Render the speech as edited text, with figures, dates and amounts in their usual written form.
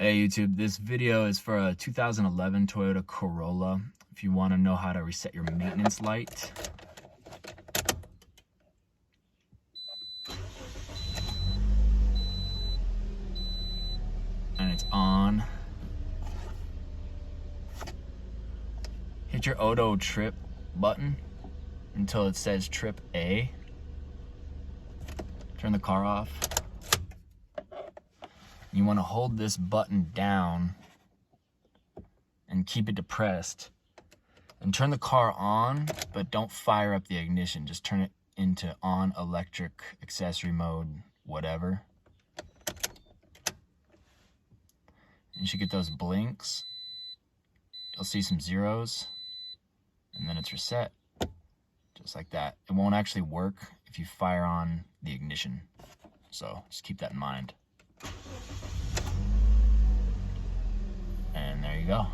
Hey YouTube, this video is for a 2011 Toyota Corolla. If you want to know how to reset your maintenance light. And it's on. Hit your auto trip button until it says trip A. Turn the car off. You want to hold this button down and keep it depressed. And turn the car on, but don't fire up the ignition. Just turn it into on electric accessory mode, whatever. You should get those blinks. You'll see some zeros, and then it's reset. Just like that. It won't actually work if you fire on the ignition. So just keep that in mind. And there you go.